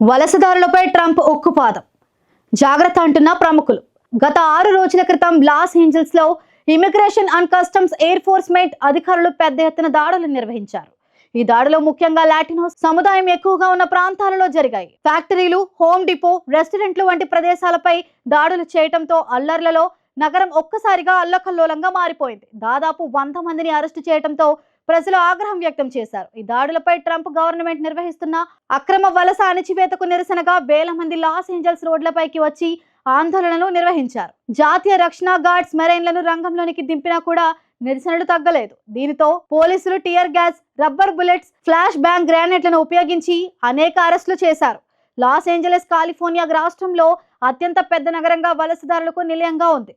వలసదారులపై Trump ఉక్కుపాదం జాగ్రత్త అంటున్న ప్రముఖులు. గత 6 రోజుల క్రితం లాస్ ఏంజల్స్ లో ఇమిగ్రేషన్ అండ్ కస్టమ్స్ ఎన్ఫోర్స్మెంట్ అధికారులు పెద్ద ఎత్తున దాడులు నిర్వహించారు. ఈ దాడులు ముఖ్యంగా లాటినో సముదాయం ఎక్కువగా ఉన్న ప్రాంతాలలో జరిగాయి. ఫ్యాక్టరీలు, హోమ్ డిపో, రెస్టారెంట్లు వంటి ప్రదేశాలపై దాడులు చేయడంతో అల్లర్లలో నగరం ఒక్కసారిగా అల్లకల్లోలంగా మారిపోయింది. దాదాపు 100 మందిని అరెస్టు చేయడంతో ప్రజలు ఆగ్రహం వ్యక్తం చేశారు. ఈ దాడులపై ట్రంప్ గవర్నమెంట్ నిర్వహిస్తున్న అక్రమ వలస అణచివేతకు నిరసనగా వేల మంది లాస్ ఏంజల్స్ రోడ్లపైకి వచ్చి ఆందోళనలు నిర్వహించారు. జాతీయ రక్షణ గార్డ్స్ మెరైన్లను రంగంలోనికి దింపినా కూడా నిరసనలు తగ్గలేదు. దీనితో పోలీసులు tear gas, rubber bullets, flash bang గ్రానైట్లను ఉపయోగించి అనేక అరెస్టులు చేశారు. లాస్ ఏంజలస్ కాలిఫోర్నియా రాష్ట్రంలో అత్యంత పెద్ద నగరంగా వలసదారులకు నిలయంగా ఉంది.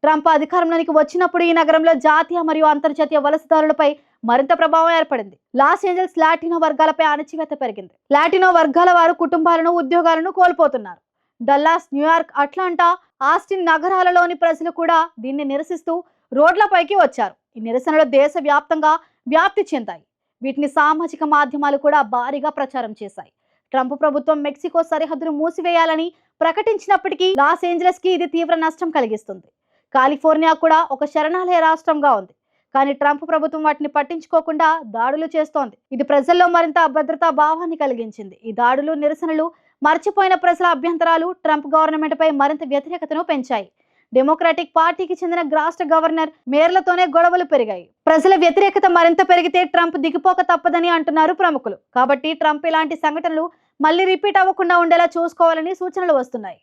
ట్రంప్ అధికారంలోనికి వచ్చినప్పుడు ఈ నగరంలో జాతీయ మరియు అంతర్జాతీయ వలసదారులపై మరింత ప్రభావం ఏర్పడింది. లాస్ ఏంజల్స్ లాటినో వర్గాలపై అణచివేత పెరిగింది. లాటినో వర్గాల వారు కుటుంబాలను, ఉద్యోగాలను కోల్పోతున్నారు. డల్లాస్, న్యూయార్క్, అట్లాంటా, ఆస్టిన్ నగరాలలోని ప్రజలు కూడా దీన్ని నిరసిస్తూ రోడ్లపైకి వచ్చారు. ఈ నిరసనలు దేశవ్యాప్తంగా వ్యాప్తి చెందాయి. వీటిని సామాజిక మాధ్యమాలు కూడా భారీగా ప్రచారం చేశాయి. ట్రంప్ ప్రభుత్వం మెక్సికో సరిహద్దును మూసివేయాలని ప్రకటించినప్పటికీ లాస్ ఏంజలస్ కి ఇది తీవ్ర నష్టం కలిగిస్తుంది. కాలిఫోర్నియా కూడా ఒక శరణాలయ రాష్ట్రంగా ఉంది. కానీ ట్రంప్ ప్రభుత్వం వాటిని పట్టించుకోకుండా దాడులు చేస్తోంది. ఇది ప్రజల్లో మరింత అభద్రతా భావాన్ని కలిగించింది. ఈ దాడులు, నిరసనలు మర్చిపోయిన ప్రజల అభ్యంతరాలు ట్రంప్ గవర్నమెంట్ పై మరింత వ్యతిరేకతను పెంచాయి. డెమోక్రాటిక్ పార్టీకి చెందిన రాష్ట్ర గవర్నర్, మేయర్లతోనే గొడవలు పెరిగాయి. ప్రజల వ్యతిరేకత మరింత పెరిగితే ట్రంప్ దిగిపోక తప్పదని అంటున్నారు ప్రముఖులు. కాబట్టి ట్రంప్ ఇలాంటి సంఘటనలు మళ్ళీ రిపీట్ అవ్వకుండా ఉండేలా చూసుకోవాలని సూచనలు వస్తున్నాయి.